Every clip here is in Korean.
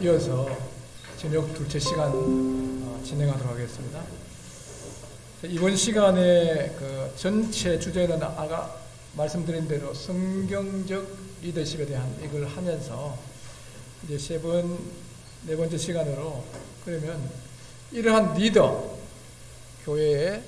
이어서 저녁 둘째 시간 진행하도록 하겠습니다. 이번 시간에 그 전체 주제는 아까 말씀드린 대로 성경적 리더십에 대한 이걸 하면서 이제 네 번째 시간으로 그러면 이러한 리더, 교회의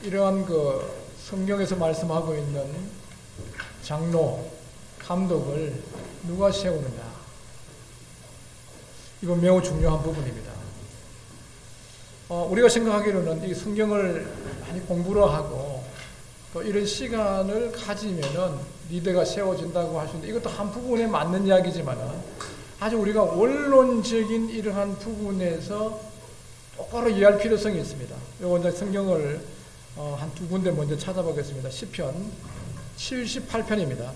이러한 그 성경에서 말씀하고 있는 장로, 감독을 누가 세우느냐. 이건 매우 중요한 부분입니다. 우리가 생각하기로는 이 성경을 많이 공부를 하고 또 이런 시간을 가지면은 리더가 세워진다고 할 수 있는데 이것도 한 부분에 맞는 이야기지만은 아주 우리가 원론적인 이러한 부분에서 똑바로 이해할 필요성이 있습니다. 요거 이제 성경을 한 두 군데 먼저 찾아보겠습니다. 시편 78편입니다.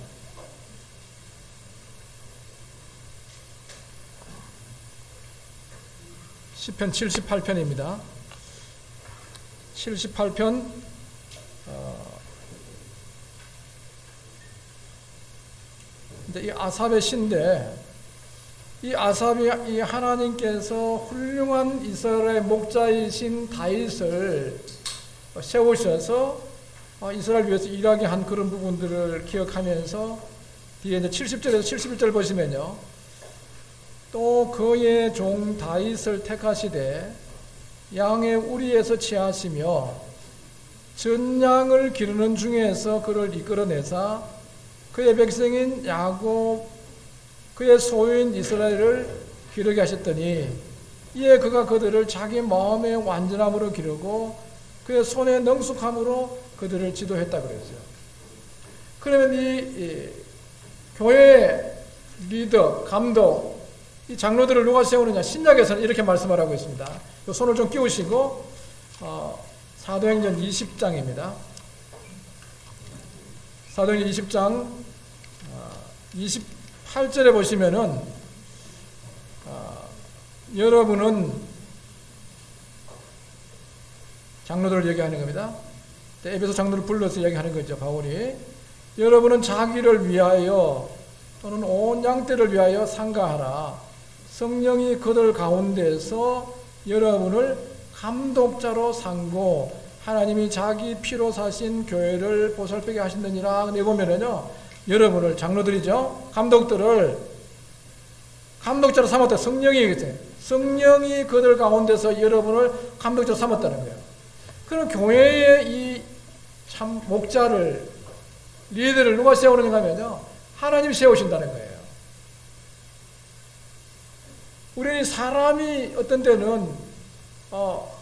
시편 78편입니다. 78편 이 아삽의 시인데 이 아삽이 이 하나님께서 훌륭한 이스라엘의 목자이신 다윗을 세우셔서 이스라엘 위해서 일하게 한 그런 부분들을 기억하면서 뒤에 이제 70절에서 71절 보시면요. 또 그의 종 다윗을 택하시되 양의 우리에서 취하시며 전양을 기르는 중에서 그를 이끌어내사 그의 백성인 야곱 그의 소유인 이스라엘을 기르게 하셨더니 이에 그가 그들을 자기 마음의 완전함으로 기르고 그의 손의 능숙함으로 그들을 지도했다 그랬어요. 그러면 이 교회 리더, 감독, 이 장로들을 누가 세우느냐? 신약에서는 이렇게 말씀을 하고 있습니다. 손을 좀 끼우시고 사도행전 20장입니다. 사도행전 20장 28절에 보시면은 여러분은 장로들을 얘기하는 겁니다. 에베소 장로를 불러서 얘기하는 거죠. 바울이 여러분은 자기를 위하여 또는 온 양떼를 위하여 상가하라. 성령이 그들 가운데서 여러분을 감독자로 삼고 하나님이 자기 피로 사신 교회를 보살피게 하신다니라. 근데 보면은요, 여러분을 장로들이죠. 감독들을 감독자로 삼았다. 성령이 그들 가운데서 여러분을 감독자로 삼았다는 거예요. 그럼 교회의 이 참 목자를, 리더를 누가 세우느냐 하면요, 하나님이 세우신다는 거예요. 우리는 사람이 어떤 때는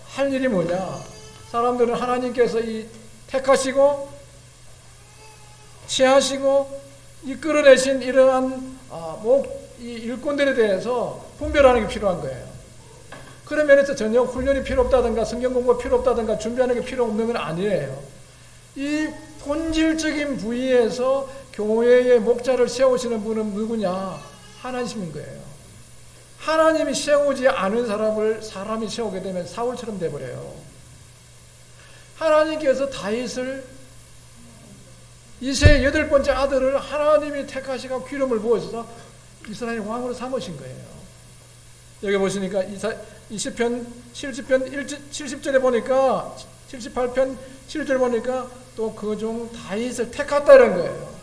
할 일이 뭐냐? 사람들은 하나님께서 이 택하시고 취하시고 이끌어내신 이러한 이 일꾼들에 대해서 분별하는 게 필요한 거예요. 그런 면에서 전혀 훈련이 필요 없다든가 성경 공부가 필요 없다든가 준비하는 게 필요 없는 건 아니에요. 이 본질적인 부위에서 교회의 목자를 세우시는 분은 누구냐? 하나님인 거예요. 하나님이 세우지 않은 사람을 사람이 세우게 되면 사울처럼 돼버려요. 하나님께서 다윗을 이새의 8번째 아들을 하나님이 택하시고 기름을 부어서 이스라엘 왕으로 삼으신 거예요. 여기 보시니까 이 시편 70절에 보니까 78편 7절 보니까 또 그 종 다윗을 택했다는 거예요.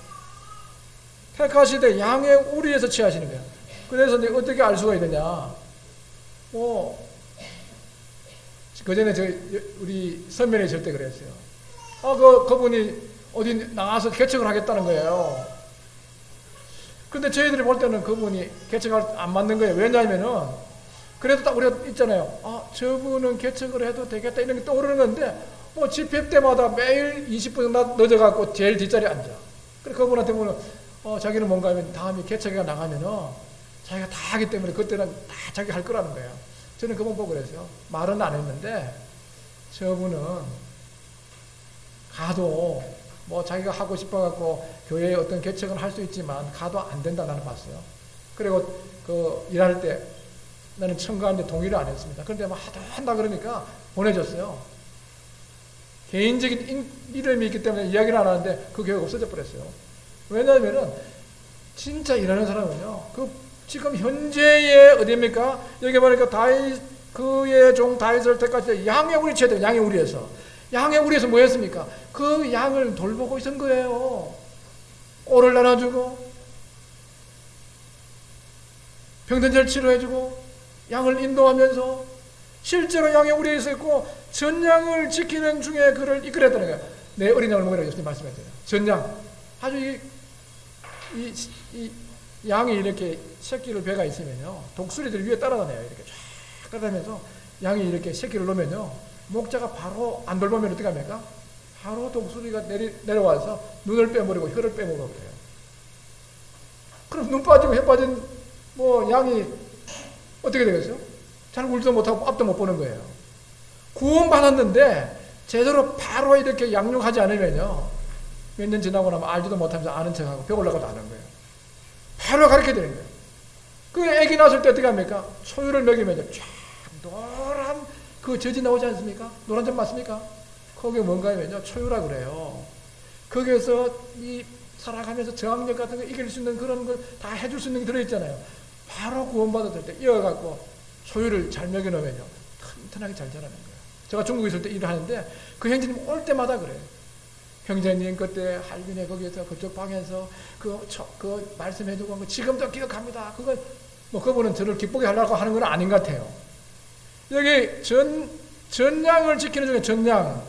택하시되 양의 우리에서 취하시는 거예요. 그래서 이제 어떻게 알 수가 있느냐? 그 전에 우리 선면에 있을 때 그랬어요. 그분이 어디 나가서 개척을 하겠다는 거예요. 근데 저희들이 볼 때는 그분이 개척을 안 맞는 거예요. 왜냐하면은 그래도 딱 우리가 있잖아요. 저분은 개척을 해도 되겠다 이런 게 떠오르는 건데 집회 때마다 매일 20분 늦어갖고 제일 뒷자리에 앉아. 그래 그분한테 보면 자기는 뭔가 하면 다음에 개척회가 나가면은 자기가 다 하기 때문에 그때는 다 자기 할 거라는 거예요. 저는 그분 보고 그랬어요. 말은 안 했는데 저분은 가도 자기가 하고 싶어갖고 교회에 어떤 개척을 할 수 있지만 가도 안 된다 나는 봤어요. 그리고 그 일할 때 나는 청구하는데 동의를 안 했습니다. 그런데 막 한다 그러니까 보내줬어요. 개인적인 이름이 있기 때문에 이야기를 안 하는데 그 교회가 없어져 버렸어요. 왜냐하면은 진짜 일하는 사람은요, 그 지금 현재의 어디입니까? 여기 보니까 그의 종 다윗을 택하시되 양의 우리 채들 양의 우리에서 뭐 했습니까? 그 양을 돌보고 있은 거예요. 꼴을 나눠주고 병든자를 치료해주고 양을 인도하면서 실제로 양의 우리에 있었고 전양을 지키는 중에 그를 이끌었다는 거예요. 내 어린 양을 먹이라고 예수님 말씀했잖아요. 전양. 아주 이 양이 이렇게 새끼를 배가 있으면요, 독수리들 위에 따라다녀요. 이렇게 쫙 따라다니면서 양이 이렇게 새끼를 놓으면요, 목자가 바로 안 돌보면 어떻게 합니까? 바로 독수리가 내려와서 눈을 빼버리고 혀를 빼먹어 버려요. 그럼 눈 빠지고 혀 빠진 양이 어떻게 되겠어요? 잘 울지도 못하고 앞도 못 보는 거예요. 구원받았는데 제대로 바로 이렇게 양육하지 않으면요, 몇 년 지나고 나면 알지도 못하면서 아는 척하고 벽 올라가도 아는 거예요. 바로 가르쳐야 되는 거예요. 그 애기 낳았을 때 어떻게 합니까? 초유를 먹이면 쫙 노란 그 젖이 나오지 않습니까? 노란 점 맞습니까? 거기에 뭔가 하면요, 초유라 그래요. 거기에서 이 살아가면서 저항력 같은 거 이길 수 있는 그런 걸 다 해줄 수 있는 게 들어있잖아요. 바로 구원받았을 때 이어갖고 초유를 잘 먹여놓으면요, 튼튼하게 잘 자라는 거예요. 제가 중국에 있을 때 일을 하는데 그 형제님 올 때마다 그래요. 형제님 그때 할빈에 거기에서 그쪽 방에서 그 말씀해주고 지금도 기억합니다. 그분은 저를 기쁘게 하려고 하는 건 아닌 것 같아요. 여기 전양을 지키는 중에 전양,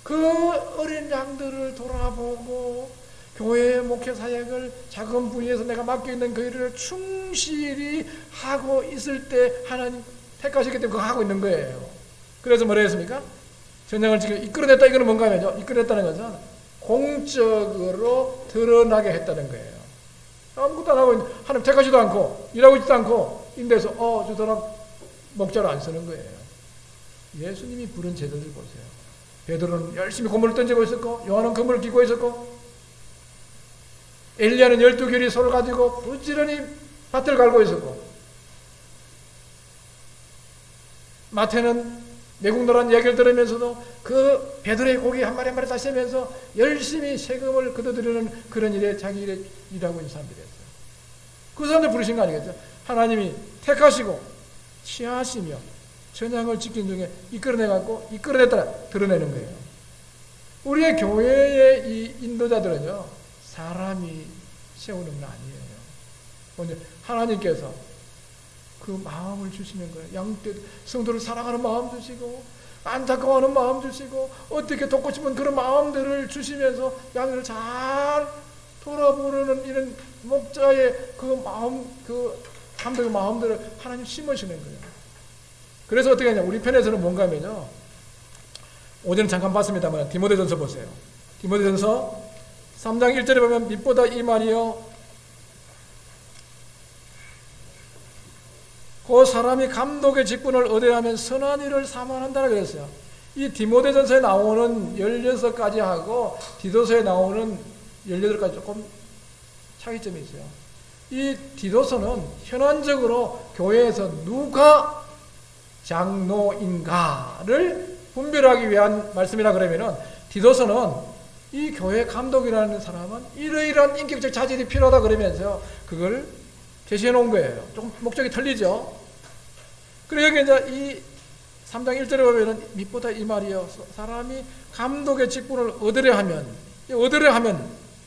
그 어린 양들을 돌아보고 교회의 목회 사역을 작은 부위에서 내가 맡겨 있는 그 일을 충실히 하고 있을 때 하나님 택하셨기 때문에 그거 하고 있는 거예요. 그래서 뭐라 했습니까? 전양을 지금 이끌어냈다. 이거는 뭔가 하면요, 이끌어냈다는 것은 공적으로 드러나게 했다는 거예요. 아무것도 안 하고 하나님 택하지도 않고 일하고 있지도 않고 인데서 저 사람 목자로 안 쓰는 거예요. 예수님이 부른 제자들 보세요. 베드로는 열심히 고물을 던지고 있었고, 요한은 그물을 끼고 있었고, 엘리야는 12개리 소를 가지고 부지런히 밭을 갈고 있었고, 마태는 내국노란 이야기를 들으면서도 그 베드로의 고기 한 마리 한 마리 따시면서 열심히 세금을 걷어들이는 그런 일에 자기 일에 일하고 있는 사람들이었어요. 그 사람들 부르신 거 아니겠죠? 하나님이 택하시고 취하시며 전향을 지킨 중에 이끌어냈다 드러내는 거예요. 우리의 교회의 이 인도자들은요, 사람이 세우는 건 아니에요. 먼저 하나님께서 그 마음을 주시는 거예요. 성도를 사랑하는 마음 주시고, 안타까워하는 마음 주시고, 어떻게 돕고 싶은 그런 마음들을 주시면서 양을 잘 돌아보는 이런 목자의 그 마음, 그 감독의 마음들을 하나님 심으시는 거예요. 그래서 어떻게 하냐, 우리 편에서는 뭔가 하면요, 오전에 잠깐 봤습니다만 디모데전서 보세요. 디모데전서 3장 1절에 보면 빛보다 이 말이요, 그 사람이 감독의 직분을 얻어야 하면 선한 일을 사모한다고 그랬어요. 이 디모데전서에 나오는 16가지 하고 디도서에 나오는 18가지 조금 차이점이 있어요. 이 디도서는 현안적으로 교회에서 누가 장로인가를 분별하기 위한 말씀이라 그러면은, 디도서는 이 교회 감독이라는 사람은 이러이러한 인격적 자질이 필요하다 그러면서요, 그걸 제시해 놓은 거예요. 조금 목적이 틀리죠. 그리고 여기 이제 이 3장 1절에 보면은 밑보다 이 말이요, 사람이 감독의 직분을 얻으려 하면,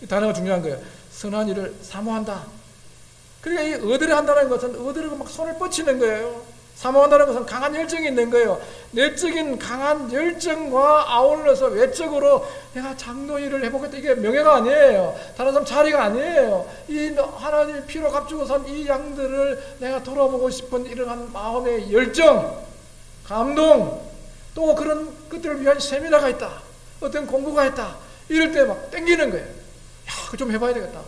이 단어가 중요한 거예요. 선한 일을 사모한다. 그러니까 이 얻으려 한다는 것은 얻으려고 막 손을 뻗치는 거예요. 사모한다는 것은 강한 열정이 있는 거예요. 내적인 강한 열정과 아울러서 외적으로 내가 장로 일을 해보겠다, 이게 명예가 아니에요. 다른 사람 자리가 아니에요. 이 하나님이 피로 값주고 산 이 양들을 내가 돌아보고 싶은 이러한 마음의 열정, 감동, 또 그런 것들을 위한 세미나가 있다, 어떤 공부가 있다, 이럴 때 막 땡기는 거예요. 그거 좀 해봐야 되겠다.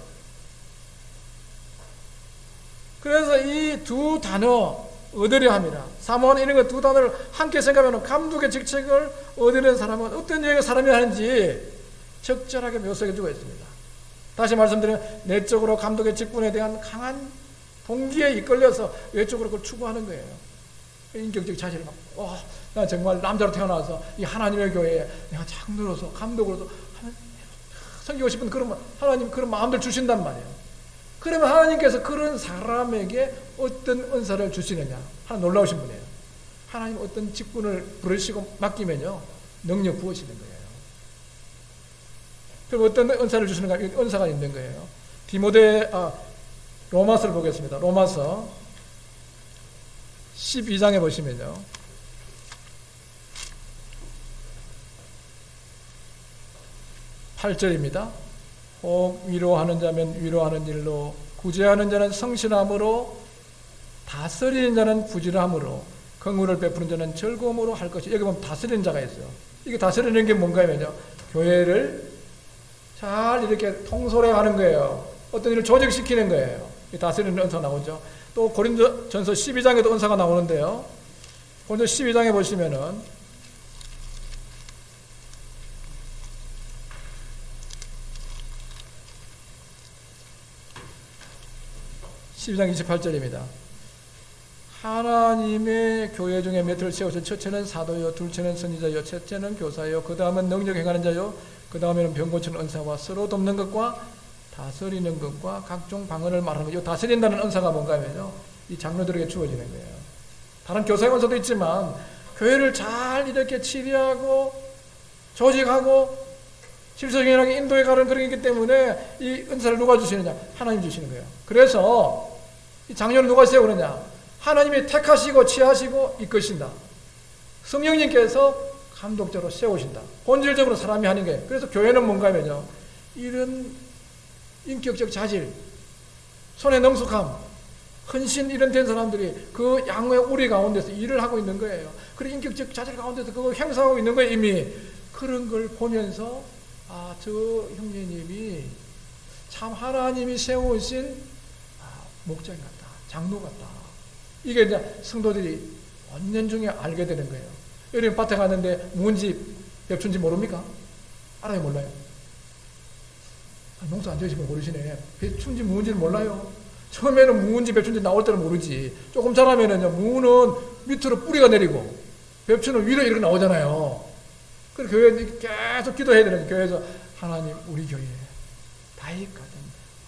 그래서 이 두 단어, 얻으려 함이라, 사모하는 이런 것 두 단어를 함께 생각하면 감독의 직책을 얻으려는 사람은 어떤 유형의 사람이 하는지 적절하게 묘사해 주고 있습니다. 다시 말씀드리면 내적으로 감독의 직분에 대한 강한 동기에 이끌려서 외적으로 그걸 추구하는 거예요. 인격적 자질을 갖고 나 정말 남자로 태어나서 이 하나님의 교회에 내가 장로로서 감독으로서 섬기고 싶은 그런 하나님 그런 마음들 주신단 말이에요. 그러면 하나님께서 그런 사람에게 어떤 은사를 주시느냐? 하나 놀라우신 분이에요. 하나님 어떤 직분을 부르시고 맡기면요 능력 부으시는 거예요. 그럼 어떤 은사를 주시는가? 은사가 있는 거예요. 로마서를 보겠습니다. 로마서 12장에 보시면요. 8절입니다. 혹 위로하는 자면 위로하는 일로, 구제하는 자는 성실함으로, 다스리는 자는 부지런함으로, 긍휼을 베푸는 자는 즐거움으로 할 것이. 여기 보면 다스리는 자가 있어요. 이게 다스리는 게 뭔가면요, 교회를 잘 이렇게 통솔해 가는 거예요. 어떤 일을 조직시키는 거예요. 이 다스리는 은사가 나오죠. 또 고린도전서 12장에도 은사가 나오는데요. 고린도 12장에 보시면은 12장 28절입니다. 하나님의 교회 중에 몇을 세우셔. 첫째는 사도요, 둘째는 선지자요, 셋째는 교사요, 그 다음은 능력 행하는 자요, 그 다음에는 병 고치는 은사와 서로 돕는 것과 다스리는 것과 각종 방언을 말하는 거죠. 다스린다는 은사가 뭔가 하면요, 이 장로들에게 주어지는 거예요. 다른 교사의 은사도 있지만 교회를 잘 이렇게 치리하고 조직하고 질서정연하게 인도해 가는 그런 거기 때문에 이 은사를 누가 주시느냐? 하나님 주시는 거예요. 그래서 이 장로를 누가 세우느냐? 하나님이 택하시고 취하시고 이끄신다. 성령님께서 감독자로 세우신다. 본질적으로 사람이 하는 거예요. 그래서 교회는 뭔가 하면요, 이런 인격적 자질, 손의 능숙함, 헌신 이런 된 사람들이 그 양의 우리 가운데서 일을 하고 있는 거예요. 그리고 인격적 자질 가운데서 그거 행사하고 있는 거예요. 이미 그런 걸 보면서 저 형제님이 참 하나님이 세우신 목자인 같다, 장로 같다. 이게 이제 성도들이 언년 중에 알게 되는 거예요. 여러분 밭에 갔는데 무은지 배춘지 모릅니까? 알아요, 몰라요? 농사 안 지으시면 모르시네. 배춘지 무은지를 몰라요. 처음에는 무은지 배춘지 나올 때는 모르지. 조금 자라면은요, 무는 밑으로 뿌리가 내리고 배추는 위로 이렇게 나오잖아요. 그래서 교회에 계속 기도해야 되는 거예요. 교회에서 하나님 우리 교회에 다윗 같은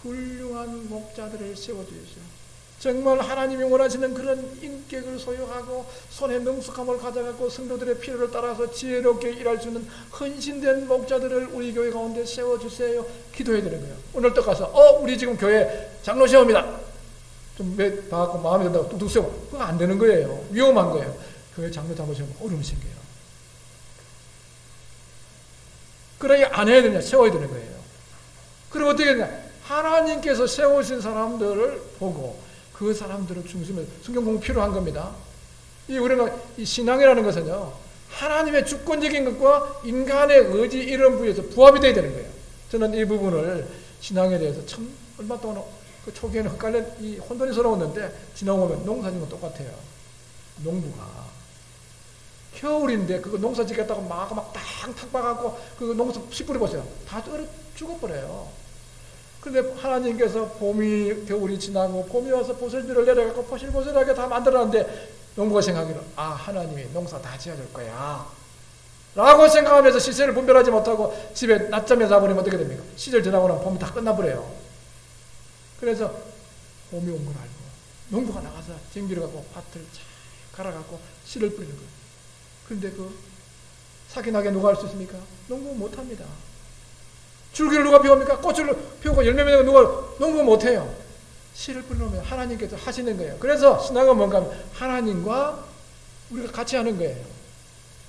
훌륭한 목자들을 세워주십시오. 정말 하나님이 원하시는 그런 인격을 소유하고 손에 능숙함을 가져가고 성도들의 필요를 따라서 지혜롭게 일할 수 있는 헌신된 목자들을 우리 교회 가운데 세워주세요. 기도해야 되는 거예요. 오늘 또 가서 우리 지금 교회 장로 시험이다. 좀 봐갖고 마음에 든다고 뚝뚝 세워. 그거 안 되는 거예요. 위험한 거예요. 교회 장로 잡으시면 어려움이 생겨요. 그러니 안 해야 되냐? 세워야 되는 거예요. 그럼 어떻게 되냐? 하나님께서 세우신 사람들을 보고 그 사람들을 중심으로 성경 공부 필요한 겁니다. 우리가 이 신앙이라는 것은요, 하나님의 주권적인 것과 인간의 의지 이런 부위에서 부합이 돼야 되는 거예요. 저는 이 부분을 신앙에 대해서 참 얼마 동안 그 초기에는 헷갈려 이 혼돈이 서러웠는데 지나고 보면 농사짓는 건 똑같아요. 농부가 겨울인데 그거 농사 짓겠다고 막 탁 박아갖고 그 농사 씨 뿌려보세요. 다 얼어 죽어버려요. 그런데 하나님께서 봄이 겨울이 지나고 봄이 와서 보슬비를 내려갖고 포실포실하게 다 만들었는데 농부가 생각하기로 하나님이 농사 다 지어줄 거야 라고 생각하면서 시세를 분별하지 못하고 집에 낮잠에 자버리면 어떻게 됩니까? 시절 지나고 나면 봄이 다 끝나버려요. 그래서 봄이 온 걸 알고 농부가 나가서 쟁기를 갖고 밭을 잘 갈아갖고 씨를 뿌리는 거예요. 그런데 사기 나게 누가 할 수 있습니까? 농부는 못합니다. 줄기를 누가 피웁니까? 꽃을 피우고 열매 맺는 누가 농부가 못해요. 씨를 뿌려놓으면 하나님께서 하시는 거예요. 그래서 신앙은 뭔가 하면 하나님과 우리가 같이 하는 거예요.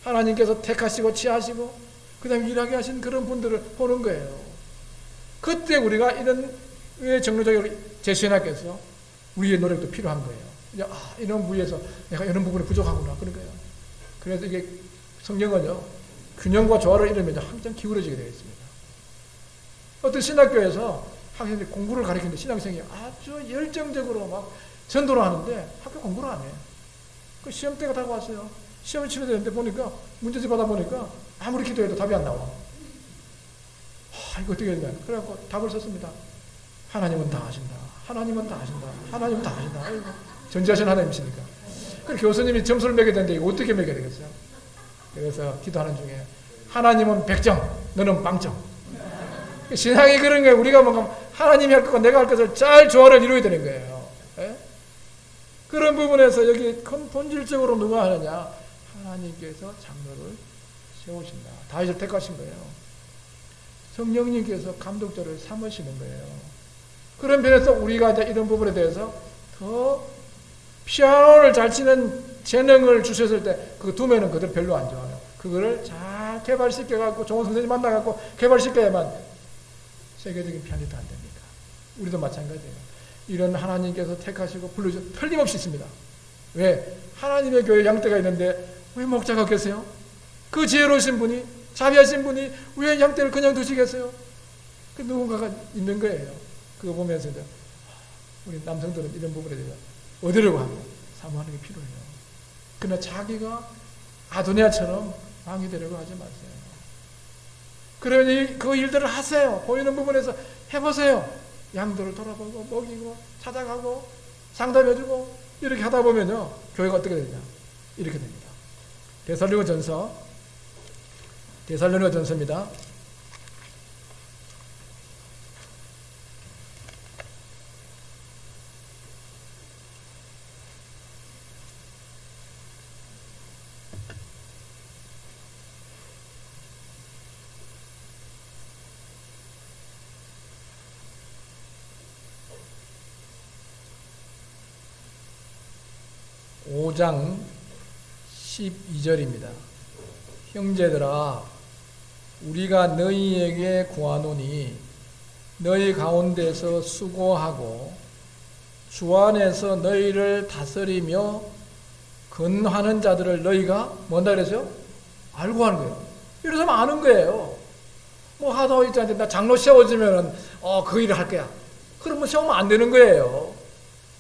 하나님께서 택하시고 취하시고 그 다음에 일하게 하신 그런 분들을 보는 거예요. 그때 우리가 이런 정로적으로 제시해놨겠어. 우리의 노력도 필요한 거예요. 이제 이런 부위에서 내가 이런 부분이 부족하구나 그런 거예요. 그래서 이게 성경은요, 균형과 조화를 이루면 항상 기울어지게 되어 있습니다. 어떤 신학교에서 학생들이 공부를 가르치는데 신학생이 아주 열정적으로 막 전도를 하는데 학교 공부를 안 해. 그 시험대가 다가왔어요. 시험을 치러야 되는데 보니까 문제집 받아보니까 아무리 기도해도 답이 안 나와. 이거 어떻게 해야 되냐. 그래갖고 답을 썼습니다. 하나님은 다 하신다. 하나님은 다 하신다. 하나님은 다 하신다. 아이고, 전지하신 하나님이시니까. 그래서 교수님이 점수를 매겨야 되는데 이거 어떻게 매겨야 되겠어요? 그래서 기도하는 중에 하나님은 100점, 너는 빵점. 신앙이 그런 거예요. 우리가 뭔가 하나님이 할 것과 내가 할 것을 잘 조화를 이루어야 되는 거예요. 예? 그런 부분에서 여기 본질적으로 누가 하느냐? 하나님께서 장로를 세우신다. 다윗을 택하신 거예요. 성령님께서 감독자를 삼으시는 거예요. 그런 면에서 우리가 이제 이런 부분에 대해서 더 피아노를 잘 치는 재능을 주셨을 때 그 두면은 그들 별로 안 좋아요. 그거를 잘 개발시켜갖고 좋은 선생님 만나갖고 개발시켜야만 세계적인 피아니스트 안 됩니다. 우리도 마찬가지예요. 이런 하나님께서 택하시고 불러주신 틀림없이 있습니다. 왜? 하나님의 교회 양떼가 있는데 왜 목자가 계세요? 그 지혜로우신 분이, 자비하신 분이 왜 양떼를 그냥 두시겠어요? 그 누군가가 있는 거예요. 그거 보면서 이제 우리 남성들은 이런 부분에 대해서 얻으려고 하고 사모하는 게 필요해요. 그러나 자기가 아도니아처럼 왕이 되려고 하지 마세요. 그러면 그 일들을 하세요. 보이는 부분에서 해보세요. 양들을 돌아보고 먹이고 찾아가고 상담해주고 이렇게 하다 보면요. 교회가 어떻게 되냐. 이렇게 됩니다. 데살로니가전서입니다. 5장 12절입니다. 형제들아 우리가 너희에게 구하노니 너희 가운데서 수고하고 주 안에서 너희를 다스리며 근하는 자들을 너희가 뭔다 그랬어요? 알고 하는 거예요. 이래서 아는 거예요. 뭐 하다 있잖아요. 나 장로 세워주면은 그 일을 할 거야. 그러면 세우면 안 되는 거예요.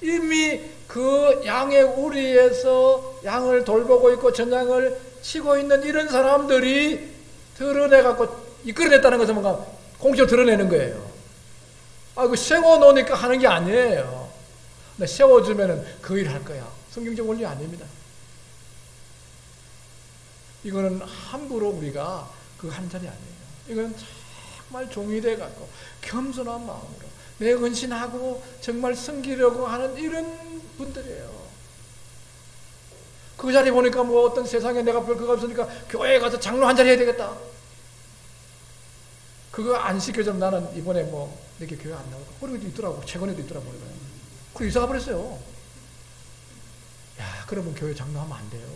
이미 그 양의 우리에서 양을 돌보고 있고 전양을 치고 있는 이런 사람들이 드러내갖고 이끌어냈다는 것은 뭔가 공식으로 드러내는 거예요. 그 세워놓으니까 하는 게 아니에요. 근데 세워주면은 그 일을 할 거야. 성경적 원리 아닙니다. 이거는 함부로 우리가 그거 하는 자리 아니에요. 이건 정말 종이 돼갖고 겸손한 마음으로 내 헌신하고 정말 섬기려고 하는 이런 분들이에요. 그 자리 보니까 뭐 어떤 세상에 내가 별 그거 없으니까 교회에 가서 장로 한 자리 해야 되겠다. 그거 안 시켜주면 나는 이번에 뭐 이렇게 교회 안 나오고 그런 것도 있더라고. 최근에도 있더라고요. 그 이사 가버렸어요. 야, 그러면 교회 장로하면 안 돼요.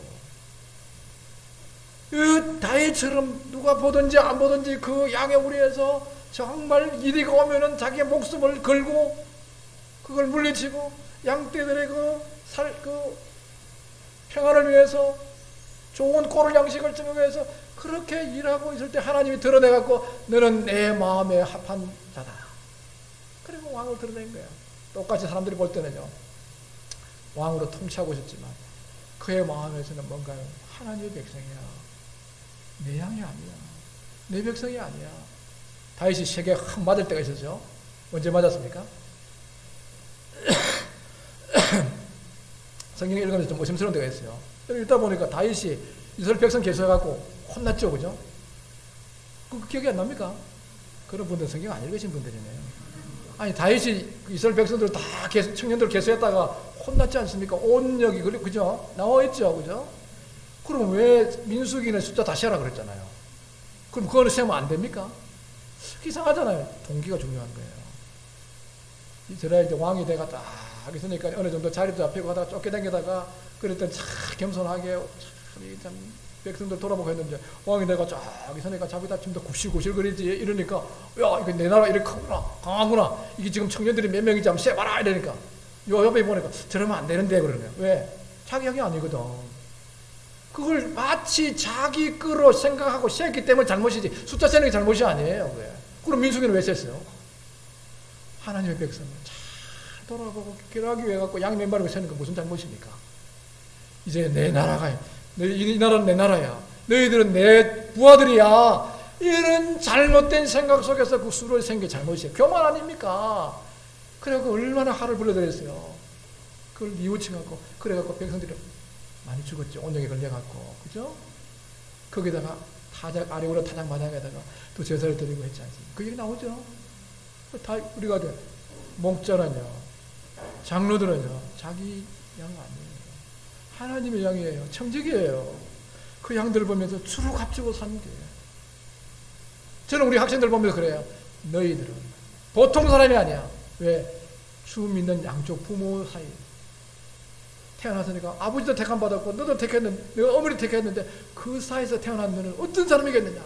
그 다윗처럼 누가 보든지 안 보든지 그 양의 우리에서 정말 이리가 오면은 자기의 목숨을 걸고 그걸 물리치고 양떼들의 그 평안을 위해서 좋은 꼴을 양식을 주기 위해서 그렇게 일하고 있을 때 하나님이 드러내갖고 너는 내 마음에 합한 자다. 그리고 왕을 드러낸 거야. 똑같이 사람들이 볼 때는요. 왕으로 통치하고 있었지만 그의 마음에서는 뭔가요? 하나님의 백성이야. 내 양이 아니야. 내 백성이 아니야. 다윗이 세게 확 맞을 때가 있었죠. 언제 맞았습니까? 성경 읽으면서 좀 의심스러운 데가 있어요. 읽다 보니까 다윗이 이스라엘 백성 계속해갖고 혼났죠, 그죠? 그 기억이 안 납니까? 그런 분들 성경 안 읽으신 분들이네요. 아니 다윗이 이스라엘 백성들 다 청년들 계속했다가 혼났지 않습니까? 온역이 그죠? 나와 있죠, 그죠? 그럼 왜 민수기는 숫자 다시 하라 그랬잖아요. 그럼 그거는 세우면 안 됩니까? 이상하잖아요. 동기가 중요한 거예요. 이스라엘 이제 왕이 돼가 딱 있으니까 어느 정도 자리도 잡히고 하다가 쫓겨다니다가 그랬더니 참 겸손하게 참 백성들 돌아보고 했는데 왕이 돼가 쫙 있으니까 자기다 좀 더 굽실굽실 거리지 이러니까 야 이거 내 나라 이렇게 크구나 강하구나 이게 지금 청년들이 몇 명인지 한번 세봐라 이러니까 요 옆에 보니까 저러면 안 되는데 그러네요. 왜? 자기 형이 아니거든. 그걸 마치 자기 거로 생각하고 셌기 때문에 잘못이지 숫자 세는 게 잘못이 아니에요. 왜? 그럼 민수기는 왜 셌어요? 하나님의 백성을 잘 돌아보고 기도하기 위해 갖고 양 몇 마리고 세는 건 무슨 잘못입니까? 이제 내 나라가 이 나라는 내 나라야. 너희들은 내 부하들이야. 이런 잘못된 생각 속에서 그 수를 생긴 잘못이에요. 교만 아닙니까? 그래갖고 얼마나 화를 불러들였어요. 그걸 뉘우쳐갖고, 그래갖고 백성들이 많이 죽었죠. 온종일 걸려갖고. 그죠? 거기다가 타작, 아래로 타작마작에다가 또 제사를 드리고 했지 않습니까? 그 얘기 나오죠? 다 우리가 목자는요, 장로들은요, 자기 양 아니에요. 하나님의 양이에요. 청직이에요. 그 양들을 보면서 주로 값지고 사는 게. 저는 우리 학생들 보면서 그래요. 너희들은 보통 사람이 아니야. 왜? 주 믿는 양쪽 부모 사이. 태어났으니까 아버지도 택함 받았고 너도 택했는데, 내가 어머니 택했는데 그 사이에서 태어난 너는 어떤 사람이겠느냐?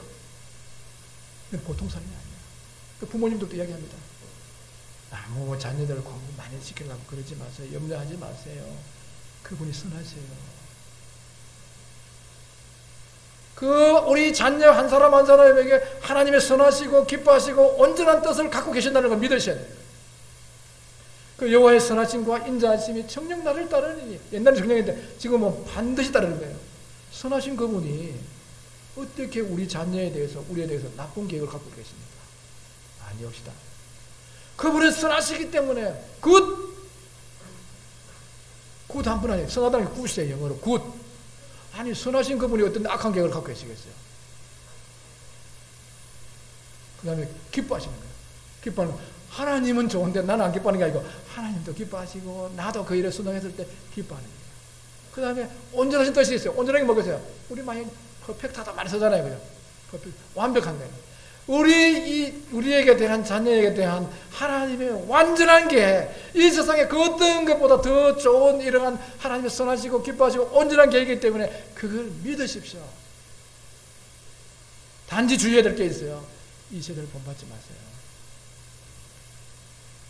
보통 사람이 아니야. 부모님들도 이야기합니다. 아무 자녀들 공부 많이 시키려고 그러지 마세요. 염려하지 마세요. 그분이 선하세요. 우리 자녀 한 사람 한 사람에게 하나님의 선하시고 기뻐하시고 온전한 뜻을 갖고 계신다는 걸 믿으셔야 돼요. 그 여호와의 선하심과 인자하심이 정녕 나를 따르니, 옛날에 정령인데 지금은 반드시 따르는 거예요. 선하신 그분이 어떻게 우리 자녀에 대해서, 우리에 대해서 나쁜 계획을 갖고 계십니까? 아니옵시다. 그분은 선하시기 때문에 굿 한 분 아니에요. 선하다는 게 굿이에요. 영어로 굿. 아니 선하신 그분이 어떤 악한 계획을 갖고 계시겠어요? 그 다음에 기뻐하시는 거예요. 기뻐하는 거예요. 하나님은 좋은데 나는 안 기뻐하는 게 아니고 하나님도 기뻐하시고 나도 그 일에 순응했을 때 기뻐하는 거예요. 그 다음에 온전하신 뜻이 있어요. 온전하게 뭐겠어요? 우리 많이 퍼펙트하다 많이 쓰잖아요. 그죠? 완벽한 거예요. 우리에게 대한, 자녀에게 대한 하나님의 완전한 게 이 세상에 그 어떤 것보다 더 좋은 이러한 하나님의 선하시고 기뻐하시고 온전한 계획이기 때문에 그걸 믿으십시오. 단지 주의해야 될 게 있어요. 이 세대를 본받지 마세요.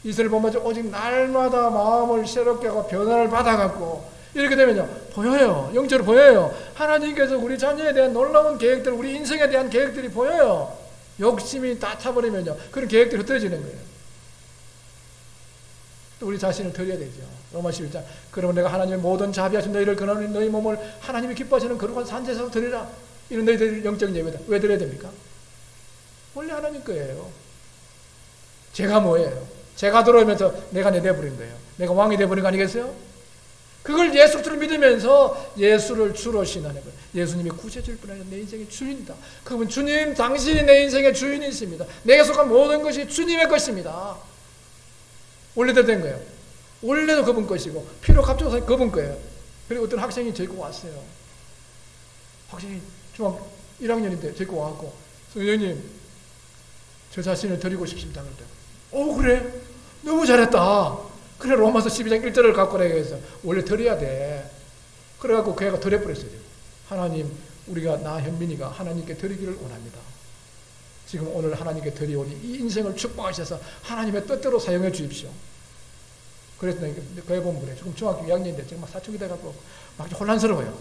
이 세대를 본받지, 오직 날마다 마음을 새롭게 하고 변화를 받아갖고 이렇게 되면요, 보여요. 영적으로 보여요. 하나님께서 우리 자녀에 대한 놀라운 계획들, 우리 인생에 대한 계획들이 보여요. 욕심이 다 차버리면요, 그런 계획들이 흩어지는 거예요. 또 우리 자신을 드려야 되죠. 로마 11장. 그러면 내가 하나님의 모든 자비하신 너희를 근원하는 너희 몸을 하나님이 기뻐하시는 거룩한 산제사로 드리라. 이런 너희들 영적인 예배다. 왜 드려야 됩니까? 원래 하나님 거예요. 제가 뭐예요? 제가 들어오면서 내가 내버린 거예요. 내가 왕이 되어버린 거 아니겠어요? 그걸 예수 그리스도를 믿으면서 예수를 주로 신하는 거예요. 예수님이 구세주일 뿐 아니라 내 인생의 주인이다. 그분 주님 당신이 내 인생의 주인이십니다. 내게 속한 모든 것이 주님의 것입니다. 원래대로 된 거예요. 원래도 그분 것이고 피로 값주고 그분 거예요. 그리고 어떤 학생이 데리고 왔어요. 학생이 중학 1학년인데 데리고 와갖고 선생님 저 자신을 드리고 싶습니다. 그랬더니 그래? 너무 잘했다. 그래 로마서 12장 1절을 갖고 내가 해서 원래 드려야 돼. 그래갖고 그 애가 드려버렸어요. 하나님, 우리가 나 현민이가 하나님께 드리기를 원합니다. 지금 오늘 하나님께 드리오니 이 인생을 축복하셔서 하나님의 뜻대로 사용해 주십시오. 그래서 내가 그 애 보면 그래. 지금 중학교 2학년인데 지금 막 사춘기 돼갖고 막 혼란스러워요.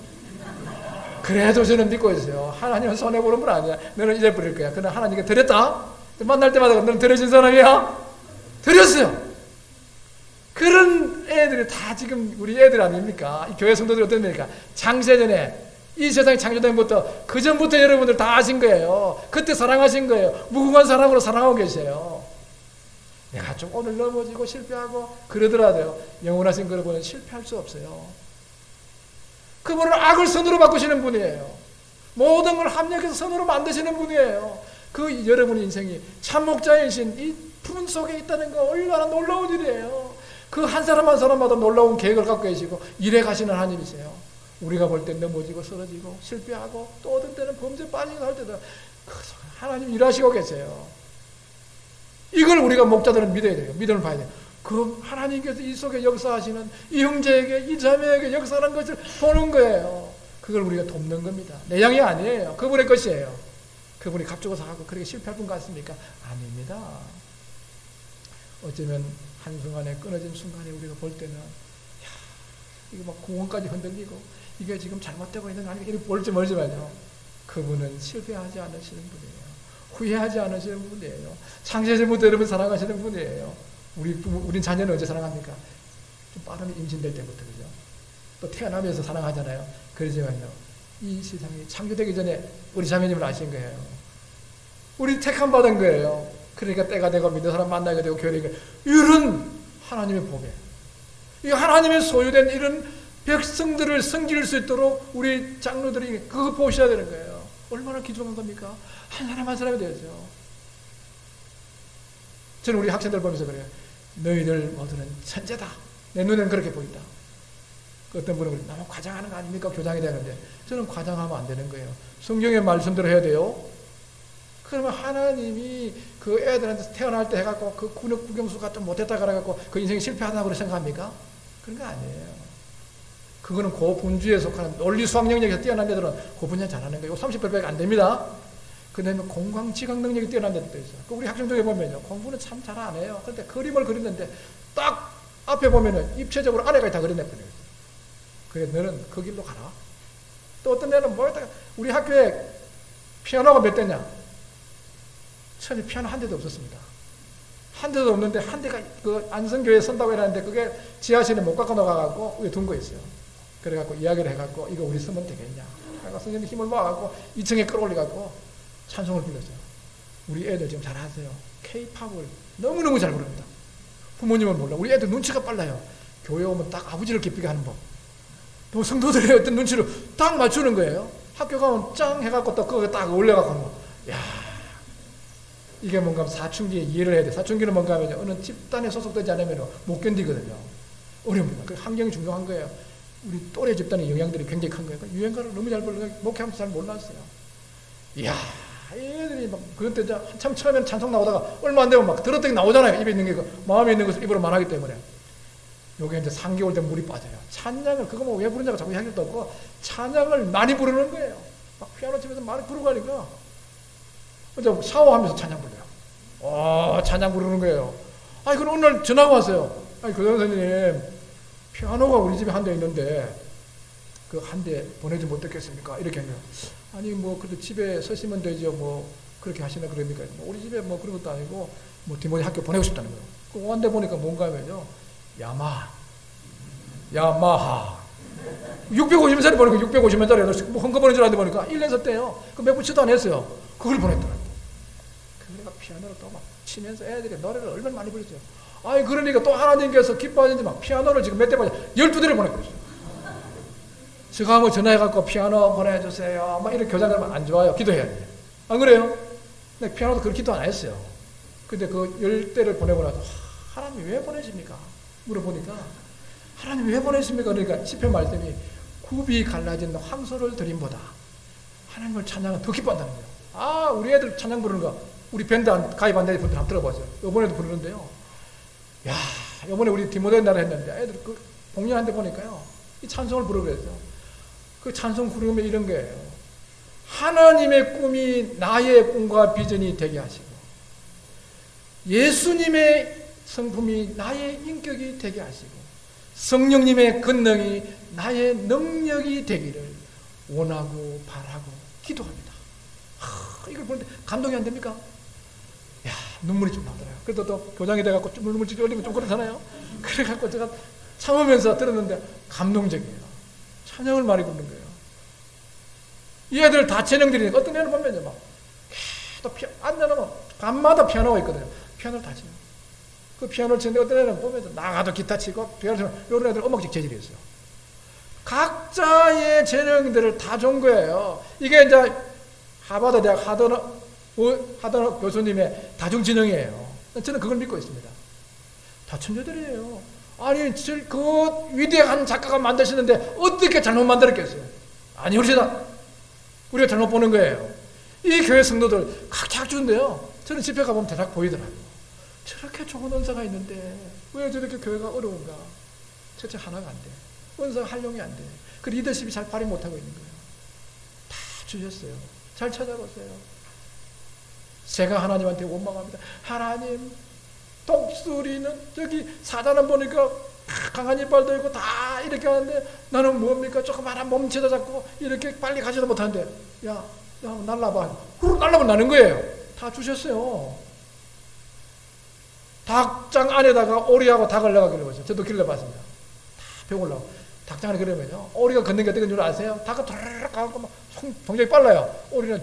그래도 저는 믿고 있어요. 하나님은 손해보는 분 아니야. 너는 잊어버릴 거야. 그러나 하나님께 드렸다. 만날 때마다 너는 드려진 사람이야? 드렸어요. 그런 애들이 다 지금 우리 애들 아닙니까? 이 교회 성도들이 어떻습니까? 창세전에 이 세상이 창조된부터 그 전부터 여러분들 다 아신 거예요. 그때 사랑하신 거예요. 무궁한 사랑으로 사랑하고 계세요. 내가 좀 오늘 넘어지고 실패하고 그러더라도요, 영원하신 그분은 실패할 수 없어요. 그분은 악을 선으로 바꾸시는 분이에요. 모든 걸 합력해서 선으로 만드시는 분이에요. 그 여러분의 인생이 참목자이신 이 품 속에 있다는 거 얼마나 놀라운 일이에요. 그 한 사람 한 사람마다 놀라운 계획을 갖고 계시고 일해 가시는 하나님이세요. 우리가 볼 때 넘어지고 쓰러지고 실패하고 또 어떤 때는 범죄 빠지고 할 때도 하나님 일하시고 계세요. 이걸 우리가 목자들은 믿어야 돼요. 믿음을 봐야 돼요. 그 하나님께서 이 속에 역사하시는 이 형제에게 이 자매에게 역사하는 것을 보는 거예요. 그걸 우리가 돕는 겁니다. 내 양이 아니에요. 그분의 것이에요. 그분이 값주고 사고 그렇게 실패할 분 같습니까? 아닙니다. 어쩌면 한순간에 끊어진 순간에 우리가 볼 때는 이거 막 공원까지 흔들리고 이게 지금 잘못되고 있는 거 아니고 이렇게 볼지 멀지만요, 그분은 실패하지 않으시는 분이에요. 후회하지 않으시는 분이에요. 창세전부터 여러분 사랑하시는 분이에요. 우린 자녀는 언제 사랑합니까? 좀 빠르면 임신될 때부터, 그죠? 또 태어나면서 사랑하잖아요. 그러지만요, 이 세상이 창조되기 전에 우리 자매님을 아신 거예요. 우리 택함 받은 거예요. 그러니까 때가 되고 믿는 사람 만나게 되고 교회에 되고, 이런 하나님의 복이에요. 이 하나님의 소유된 이런 백성들을 섬길 수 있도록 우리 장로들이 그거 보셔야 되는 거예요. 얼마나 귀중한 겁니까? 한 사람 한 사람이 되죠. 저는 우리 학생들 보면서 그래요. 너희들 모두는 천재다. 내 눈에는 그렇게 보인다. 어떤 분은 너무 과장하는 거 아닙니까? 교장이 되는데 저는 과장하면 안 되는 거예요. 성경의 말씀대로 해야 돼요. 그러면 하나님이 그 애들한테 태어날 때 해갖고 그 국영수가 좀 못했다 그래갖고 그 인생이 실패하다고 생각합니까? 그런 거 아니에요. 그거는 고분주에 속하는 논리 수학 능력에서 뛰어난 애들은 그 분야 잘하는 거예요. 30배밖에 안 됩니다. 그 다음에 공광지각 능력이 뛰어난 애들도 있어요. 우리 학생 중에 보면요. 공부는 참 잘 안 해요. 근데 그림을 그리는데 딱 앞에 보면은 입체적으로 안에까지 다 그려내버려요. 그래, 너는 그 길로 가라. 또 어떤 애는 뭐였다가 우리 학교에 피아노가 몇 대냐? 처음에 피아노 한 대도 없었습니다. 한 대도 없는데 한 대가 그 안성교회에 선다고 해놨는데 그게 지하실에 못 갖고 나가갖고 위에 둔 거 있어요. 그래갖고 이야기를 해갖고 이거 우리 쓰면 되겠냐. 그래서 선생님 힘을 모아갖고 2층에 끌어올려갖고 찬송을 불렀어요. 우리 애들 지금 잘하세요. K-팝을 너무너무 잘 부릅니다. 부모님은 몰라. 우리 애들 눈치가 빨라요. 교회 오면 딱 아버지를 기쁘게 하는 법. 또 성도들의 어떤 눈치를 딱 맞추는 거예요. 학교 가면 짱 해갖고 또 그거 딱 올려갖고 하는 거. 야, 이게 뭔가 사춘기에 이해를 해야 돼. 사춘기는 뭔가 하면 어느 집단에 소속되지 않으면 못 견디거든요. 어려웁니다. 그 환경이 중요한 거예요. 우리 또래 집단의 영향들이 굉장히 큰 거예요. 유행가를 너무 잘 부르고 목회하면서 잘 몰랐어요. 이야, 애들이 막 그때 한참 처음에는 찬송 나오다가 얼마 안 되면 막 들었더니 나오잖아요. 입에 있는 게 마음에 있는 것을 입으로 말하기 때문에. 요게 이제 3개월 되면 물이 빠져요. 찬양을 그거 뭐 왜 부르냐고 자꾸 이야기도 없고 찬양을 많이 부르는 거예요. 막 피아노 치면서 많이 부르고 하니까 이제 샤워하면서 찬양 불러요. 찬양 부르는 거예요. 아니 그럼 오늘 전화가 왔어요. 아니 교장 선생님 피아노가 우리 집에 한 대 있는데 그 한 대 보내주면 어떻겠습니까? 이렇게 하면 아니 뭐 그래도 집에 서시면 되죠. 뭐 그렇게 하시나 그럽니까? 뭐 우리 집에 뭐 그런 것도 아니고 뭐 디모데 학교 보내고 싶다는 거예요. 그 원대 보니까 뭔가 하면요. 야마하 650원짜리 보니까 650원짜리 뭐 헝거버는 줄 알았는데 보니까 1년 썼대요. 그 몇 부치도 안 했어요. 그걸 보냈더라고요. 그러니까 피아노를 또 막 치면서 애들이 노래를 얼마나 많이 부르죠. 아니 그러니까 또 하나님께서 기뻐하는지 막 피아노를 지금 몇 대 보내 12대를 보내고 있어요. 제가 한번 전화해갖고 피아노 보내주세요. 막 이렇게 교장들은 안 좋아요. 기도해야 돼요. 안 그래요? 근데 피아노도 그렇게 기도 안 했어요. 근데 그 10대를 보내고 나서 하나님 왜 보내십니까? 물어보니까 하나님 왜 보내십니까? 그러니까 시편 말씀이 굽이 갈라진 황소를 드림보다 하나님을 찬양은 더 기뻐한다는 거예요. 아 우리 애들 찬양 부르는 거 우리 밴드 가입 안 된 분들 한번 들어보세요. 이번에도 부르는데요. 야 이번에 우리 디모데 날에 했는데 애들 그 공연한데 보니까요 이 찬송을 부르고 그랬어요. 그 찬송 부르면 이런 거예요. 하나님의 꿈이 나의 꿈과 비전이 되게 하시고 예수님의 성품이 나의 인격이 되게 하시고 성령님의 권능이 나의 능력이 되기를 원하고 바라고 기도합니다. 이걸 보는데 감동이 안 됩니까? 야 눈물이 좀 나더라고요. 그래도 또 교장이 돼갖고 좀 눈물 찌 흘리면 좀 그렇잖아요. 그래갖고 제가 참으면서 들었는데 감동적이에요. 찬양을 많이 부르는 거예요. 이 애들 다 재능들이니까 어떤 애는 보면 막 또 앉아놓으면 밤마다 피아노가 있거든요. 피아노를 다 치요. 그 피아노를 치는데 어떤 애는 보면 나가도 기타 치고 피아노 치고 이런 애들 음악적 재질이 있어요. 각자의 재능들을 다 준 거예요. 이게 이제 하버드 대학 하더너 교수님의 다중지능이에요. 저는 그걸 믿고 있습니다. 다 천재들이에요. 아니 그 위대한 작가가 만드시는데 어떻게 잘못 만들었겠어요? 아니 우리가 잘못 보는 거예요. 이 교회 성도들 각자 주는데요. 저는 집회 가보면 대략 보이더라고요. 저렇게 좋은 은사가 있는데 왜 저렇게 교회가 어려운가? 첫째 하나가 안 돼. 은사가 활용이 안 돼. 그 리더십이 잘 발휘 못하고 있는 거예요. 다 주셨어요. 잘 찾아보세요. 제가 하나님한테 원망합니다. 하나님 독수리는 저기 사자는 보니까 강한 이빨도 있고 다 이렇게 하는데 나는 뭡니까? 조그마한 몸체도 잡고 이렇게 빨리 가지도 못하는데 야 한번 날라봐. 후루 날라면 나는 거예요. 다 주셨어요. 닭장 안에다가 오리하고 닭을 넣어가기로 했어요. 저도 길러봤습니다. 다 배우려고. 닭장 안에 그러면요. 오리가 걷는 게 어떻게 줄 아세요? 닭은 도르륵 가고 막 동작이 빨라요. 오리는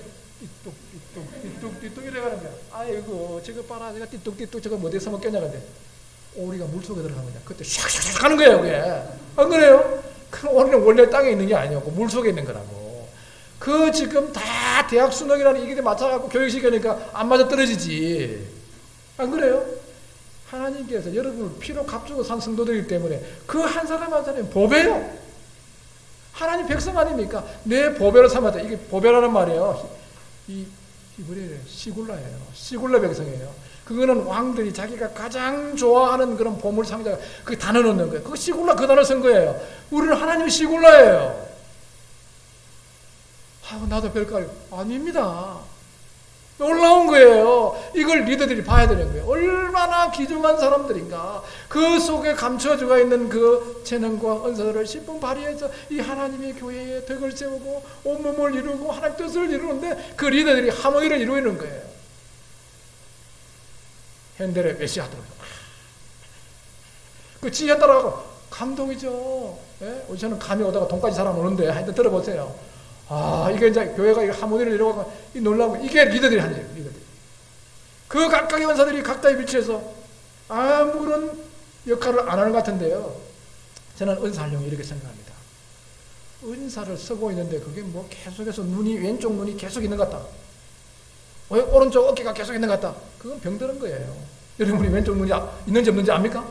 띠뚝 이래가는 거야. 아이고, 저거 봐라. 내가 띠뚝 저거 뭐 어디서 먹겠냐. 근데 오리가 물속에 들어간 거냐. 그때 샥샥샥 하는 거예요, 그게. 안 그래요? 그 오리는 원래 땅에 있는 게 아니었고, 물속에 있는 거라고. 그 지금 다 대학 수능이라는 이게 맞춰갖고 교육시키니까 안 맞아 떨어지지. 안 그래요? 하나님께서 여러분을 피로 값주고 산 성도들이기 때문에 그 한 사람 한 사람이 보배요. 하나님 백성 아닙니까? 내 보배로 삼았다. 이게 보배라는 말이에요. 이 히브리어예요. 시굴라예요. 시굴라 백성이에요. 그거는 왕들이 자기가 가장 좋아하는 그런 보물 상자가 그 단어 넣는 거예요. 그 시굴라 그 단어 쓴 거예요. 우리는 하나님이 시굴라예요. 나도 별거 아닙니다. 놀라운 거예요. 이걸 리더들이 봐야 되는 거예요. 얼마나 귀중한 사람들인가. 그 속에 감춰져 있는 그 재능과 은사를 신분 발휘해서 이 하나님의 교회에 덕을 세우고 온몸을 이루고 하나님 뜻을 이루는데 그 리더들이 하모니를 이루는 거예요. 현대의 메시아들. 그 지혜 따라가고 감동이죠. 예? 저는 감이 오다가 돈까지 잘 안 오는데 하여튼 들어보세요. 이게 이제 교회가 하모니를 이루고 이 놀라운 거. 이게 리더들이 하는 일이에요. 리더들이. 그 각각의 은사들이 각자의 위치에서 아무런 역할을 안 하는 것 같은데요. 저는 은사 활용이 이렇게 생각합니다. 은사를 쓰고 있는데 그게 뭐 계속해서 왼쪽 눈이 계속 있는 것 같다. 오른쪽 어깨가 계속 있는 것 같다. 그건 병드는 거예요. 여러분이 왼쪽 눈이 있는지 없는지 압니까?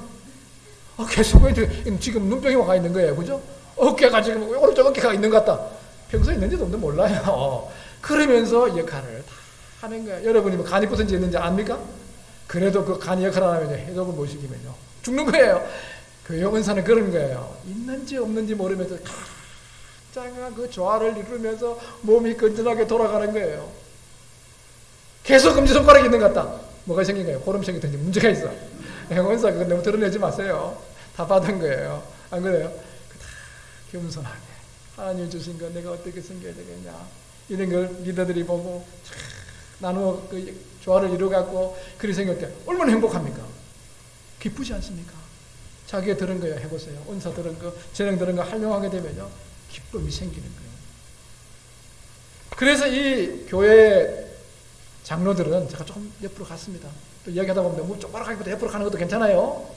계속 지금 눈병이 와가 있는 거예요. 그죠? 어깨가 지금 오른쪽 어깨가 있는 것 같다. 평소에 있는지도 없는지 몰라요. 그러면서 역할을 다 하는 거예요. 여러분이 뭐 간이 부서지 있는지 압니까? 그래도 그 간이 역할을 안 하면 해독을 못 시키면요. 죽는 거예요. 교회 은사는 그런 거예요. 있는지 없는지 모르면서 각자가 그 조화를 이루면서 몸이 건전하게 돌아가는 거예요. 계속 엄지손가락이 있는 것 같다. 뭐가 생긴 거예요? 호름 생기든지 문제가 있어. 은사 그거 너무 드러내지 마세요. 다 받은 거예요. 안 그래요? 다 겸손하게. 하나님 주신 거 내가 어떻게 섬겨야 되겠냐. 이런 걸 리더들이 보고 나누어 그 조화를 이루어갖고 그리 생길 때 얼마나 행복합니까? 기쁘지 않습니까? 자기가 들은 거야 해보세요. 은사 들은 거, 재능 들은 거 활용하게 되면요. 기쁨이 생기는 거예요. 그래서 이 교회 장로들은 제가 조금 옆으로 갔습니다. 또 이야기하다 보면 너무 쪽바로 가기보다 옆으로 가는 것도 괜찮아요.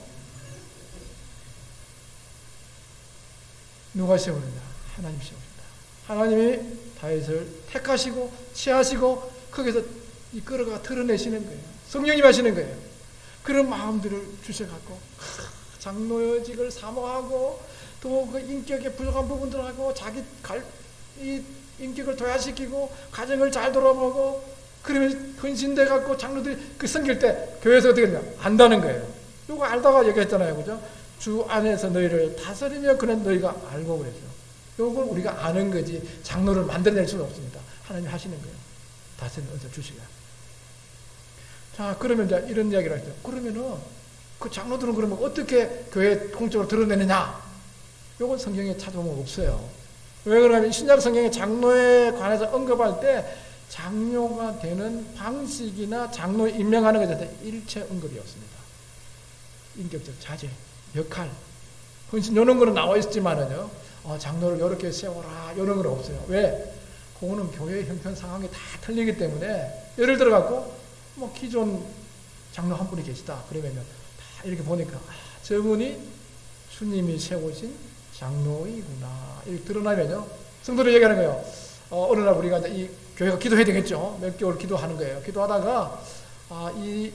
누가 세우느냐? 하나님 세우신다. 하나님이 다윗을 택하시고 취하시고 거기서 이끌어가 드러내시는 거예요. 성령님 하시는 거예요. 그런 마음들을 주셔갖고 장로직을 사모하고 또 그 인격의 부족한 부분들하고 자기 이 인격을 도야시키고 가정을 잘 돌아보고 그러면 헌신돼갖고 장로들이 그 섬길 때 교회에서 어떻게 되냐? 안다는 거예요. 이거 알다가 얘기했잖아요. 그죠? 주 안에서 너희를 다스리며 그는 너희가 알고 그랬죠. 이걸 우리가 아는 거지 장로를 만들어낼 수는 없습니다. 하나님 하시는 거예요. 다스리는 은사 주시가. 자, 그러면 이제 이런 이야기를 하죠. 그러면은 그 장로들은 그러면 어떻게 교회 공적으로 드러내느냐? 이건 성경에 찾아보면 없어요. 왜 그러냐면 신약 성경에 장로에 관해서 언급할 때 장로가 되는 방식이나 장로 임명하는 것에 대해서 일체 언급이 없습니다. 인격적 자질, 역할, 헌신 이런 거는 나와 있지만은요. 장로를 이렇게 세워라 이런 건 없어요. 왜? 그거는 교회 형편 상황이 다 틀리기 때문에 예를 들어 갖고 뭐 기존 장로 한 분이 계시다 그러면은 다 이렇게 보니까 저분이 주님이 세우신 장로이구나 이렇게 드러나면요. 성도들 얘기하는 거예요. 어느 날 우리가 이제 이 교회가 기도해야 되겠죠. 몇 개월 기도하는 거예요. 기도하다가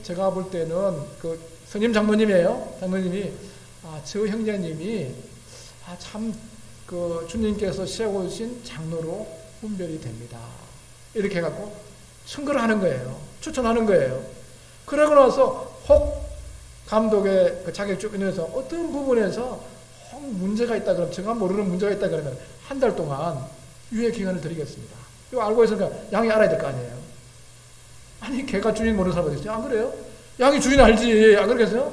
제가 볼 때는 그 선임 장로님이에요. 장로님이 저 형제님이 참 그 주님께서 세우신 장로로 분별이 됩니다. 이렇게 해갖고 선거를 하는 거예요. 추천하는 거예요. 그러고 나서 혹 감독의 그 자격 주변에서 어떤 부분에서 혹 문제가 있다 그러면 제가 모르는 문제가 있다 그러면 한 달 동안 유예 기간을 드리겠습니다. 이거 알고 있으니까 양이 알아야 될 거 아니에요. 아니 걔가 주인 모르는 사람 어디 있어요? 안 그래요? 양이 주인 알지. 안 그러겠어요?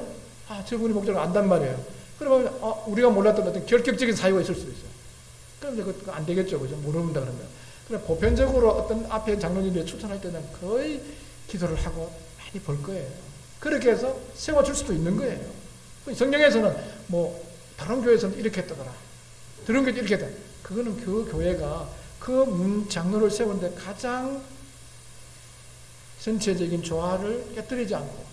저분이 목적을 안단 말이에요. 그러면 우리가 몰랐던 어떤 결격적인 사유가 있을 수도 있어요. 그럼 이제 그거 안 되겠죠. 그죠? 모른다 그러면. 그래 보편적으로 어떤 앞에 장로님이 추천할 때는 거의 기도를 하고 많이 볼 거예요. 그렇게 해서 세워줄 수도 있는 거예요. 성경에서는 뭐 다른 교회에서는 이렇게 했다더라. 다른 교회도 이렇게 했다. 그거는 그 교회가 그 장로를 세우는데 가장 전체적인 조화를 깨뜨리지 않고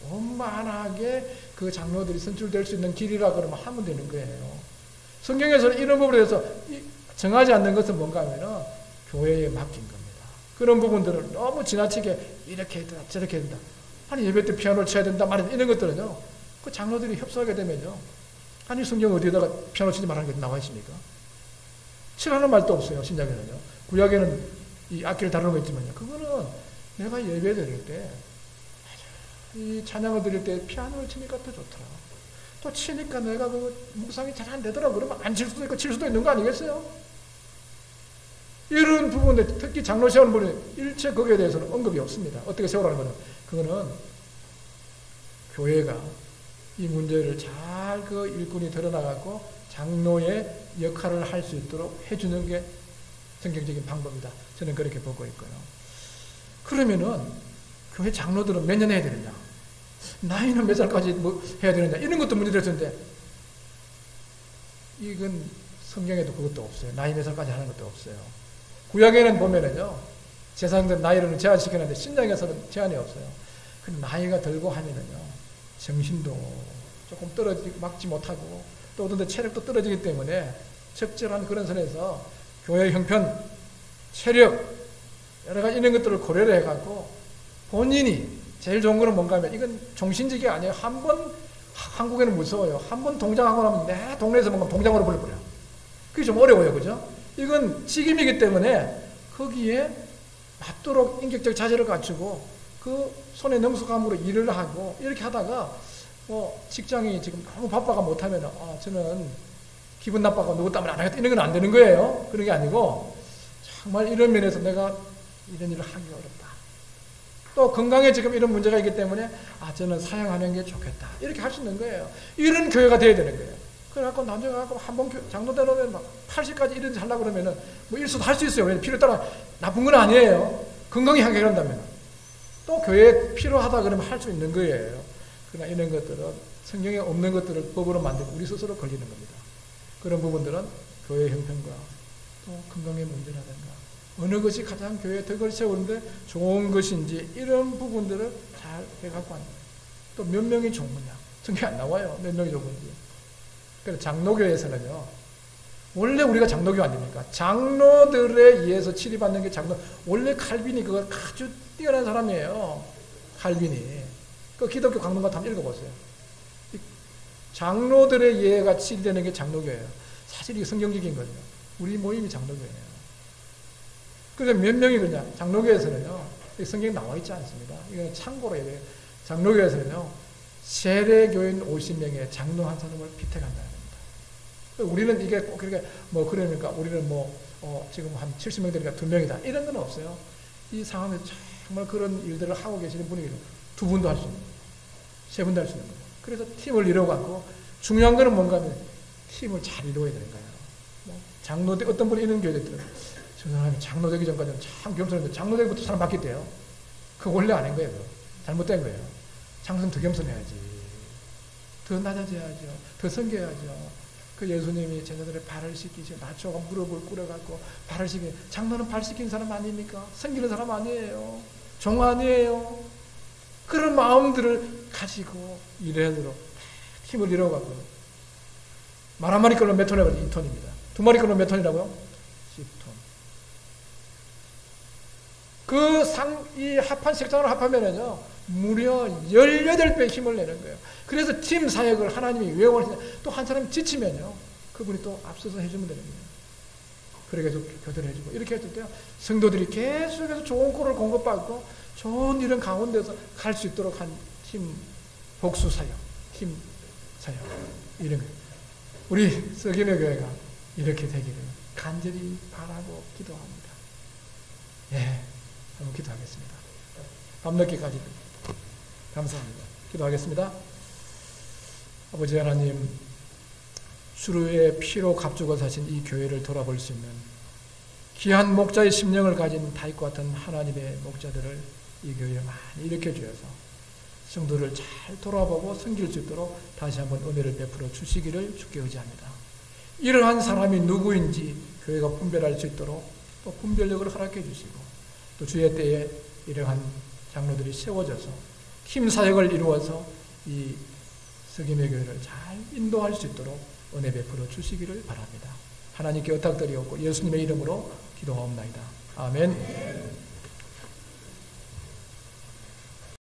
원만하게 그 장로들이 선출될 수 있는 길이라 그러면 하면 되는 거예요. 성경에서는 이런 부분에 대해서 정하지 않는 것은 뭔가 하면은 교회에 맡긴 겁니다. 그런 부분들을 너무 지나치게 이렇게 해야 된다, 저렇게 해야 된다. 아니, 예배 때 피아노를 쳐야 된다, 말이야. 이런 것들은요, 그 장로들이 협소하게 되면요. 아니, 성경 어디에다가 피아노 치지 말라는 게 나와 있습니까? 치라는 말도 없어요, 신약에는요. 구약에는 이 악기를 다루는 거 있지만요. 그거는 내가 예배 드릴 때, 이 찬양을 드릴 때 피아노를 치니까 더 좋더라. 또 치니까 내가 그 묵상이 잘 안 되더라. 그러면 안 칠 수도 있고 칠 수도 있는 거 아니겠어요? 이런 부분에 특히 장로 세우는 분이 일체 거기에 대해서는 언급이 없습니다. 어떻게 세우라는 거는 그거는 교회가 이 문제를 잘 그 일꾼이 드러나갖고 장로의 역할을 할 수 있도록 해주는 게 성경적인 방법이다. 저는 그렇게 보고 있고요. 그러면은 교회 장로들은 몇 년 해야 되느냐? 나이는 몇 살까지 뭐 해야 되느냐? 이런 것도 문제될 텐데 이건 성경에도 그것도 없어요. 나이 몇 살까지 하는 것도 없어요. 구약에는 보면은요, 제사장들 나이를 제한시켰는데 신약에서는 제한이 없어요. 근데 나이가 들고 하면은요, 정신도 조금 막지 못하고 또 어떤 데 체력도 떨어지기 때문에 적절한 그런 선에서 교회 형편, 체력, 여러 가지 이런 것들을 고려를 해갖고 본인이 제일 좋은 거는 뭔가 하면 이건 종신직이 아니에요. 한국에는 무서워요. 한 번 동장하고 나면 내 동네에서 뭔가 동장으로 불러버려요. 그게 좀 어려워요. 그죠? 이건 직임이기 때문에 거기에 맞도록 인격적 자세를 갖추고 그 손에 능숙함으로 일을 하고 이렇게 하다가 뭐 직장이 지금 너무 바빠가 못하면 저는 기분 나빠가 누구 때문에 안 하겠다 이런 건 안 되는 거예요. 그런 게 아니고 정말 이런 면에서 내가 이런 일을 하기 어렵다. 또 건강에 지금 이런 문제가 있기 때문에 저는 사양하는 게 좋겠다. 이렇게 할 수 있는 거예요. 이런 교회가 돼야 되는 거예요. 그래갖고 나중에 한번 장로되면 막 80까지 이런 짓 하려고 그러면은 뭐 일수도 할 수 있어요. 왜냐면 필요에 따라 나쁜 건 아니에요. 건강히 하게 한다면. 또 교회에 필요하다 그러면 할 수 있는 거예요. 그러나 이런 것들은 성경에 없는 것들을 법으로 만들고 우리 스스로 걸리는 겁니다. 그런 부분들은 교회 형편과 또 건강의 문제라든가 어느 것이 가장 교회에 덕을 세우는데 좋은 것인지 이런 부분들을 잘 해갖고 하는 거예요. 또 몇 명이 좋은 거냐. 성경에 안 나와요. 몇 명이 좋은 건지. 그래서 장로교에서는요. 원래 우리가 장로교 아닙니까? 장로들에 의해서 치리받는 게 장로. 원래 칼빈이 그거 아주 뛰어난 사람이에요. 칼빈이. 그 기독교 강론과 한번 읽어보세요. 장로들에 의해가 치리되는 게 장로교예요. 사실 이게 성경적인 거죠. 우리 모임이 장로교예요. 그래서 몇 명이 그러냐? 장로교에서는요. 성경에 나와 있지 않습니다. 이거는 참고로 얘기해요. 장로교에서는요. 세례교인 50명의 장로 한 사람을 피택한다는 겁니다. 우리는 이게 꼭 그렇게 뭐 그러니까 우리는 지금 한 70명 되니까 2명이다. 이런 건 없어요. 이 상황에서 정말 그런 일들을 하고 계시는 분이 2분도 할 수 있는 거예요. 3분도 할 수 있는 거예요. 그래서 팀을 이루어갖고 중요한 거는 뭔가 하면 팀을 잘 이루어야 되는 거예요. 장로대 어떤 분이 이런 교회들은 저 사람이 장로 되기 전까지는 참 겸손했는데 장로 되기부터 사람 바뀌대요. 그거 원래 아닌 거예요. 그거. 잘못된 거예요. 장로는 더 겸손해야지. 더 낮아져야죠. 더 섬겨야죠. 그 예수님이 제자들의 발을 씻기시고 낮춰가 무릎을 꿇어갖고 발을 씻기. 장로는 발 씻긴 사람 아닙니까? 섬기는 사람 아니에요. 종 아니에요. 그런 마음들을 가지고 일하도록 힘을 이뤄갖고 말 한 마리 끌로 몇 톤이라고 2톤입니다. 2마리 끌로 몇 톤이라고요? 10톤. 이 합한 색상을 합하면은요, 무려 18배 힘을 내는 거예요. 그래서 팀 사역을 하나님이 왜 원하시냐. 또 한 사람이 지치면요, 그분이 또 앞서서 해주면 되는 거예요. 그렇게 해서 교대를 해주고, 이렇게 했을 때요, 성도들이 계속해서 좋은 꼴을 공급받고, 좋은 이런 가운데서 갈 수 있도록 한 팀 복수 사역, 팀 사역, 이런 거예요. 우리 서기내 교회가 이렇게 되기를 간절히 바라고 기도합니다. 예. 한번 기도하겠습니다. 밤늦게까지 감사합니다. 기도하겠습니다. 아버지 하나님, 주의 피로 값주고 사신 이 교회를 돌아볼 수 있는 귀한 목자의 심령을 가진 다윗과 같은 하나님의 목자들을 이 교회에 많이 일으켜 주셔서 성도를 잘 돌아보고 섬길 수 있도록 다시 한번 은혜를 베풀어 주시기를 주께 의지합니다. 이러한 사람이 누구인지 교회가 분별할 수 있도록 또 분별력을 허락해 주시고 또 주의 때에 이러한 장로들이 세워져서 힘 사역을 이루어서 이 석임의 교회를 잘 인도할 수 있도록 은혜 베풀어 주시기를 바랍니다. 하나님께 의탁드리옵고 예수님의 이름으로 기도하옵나이다. 아멘.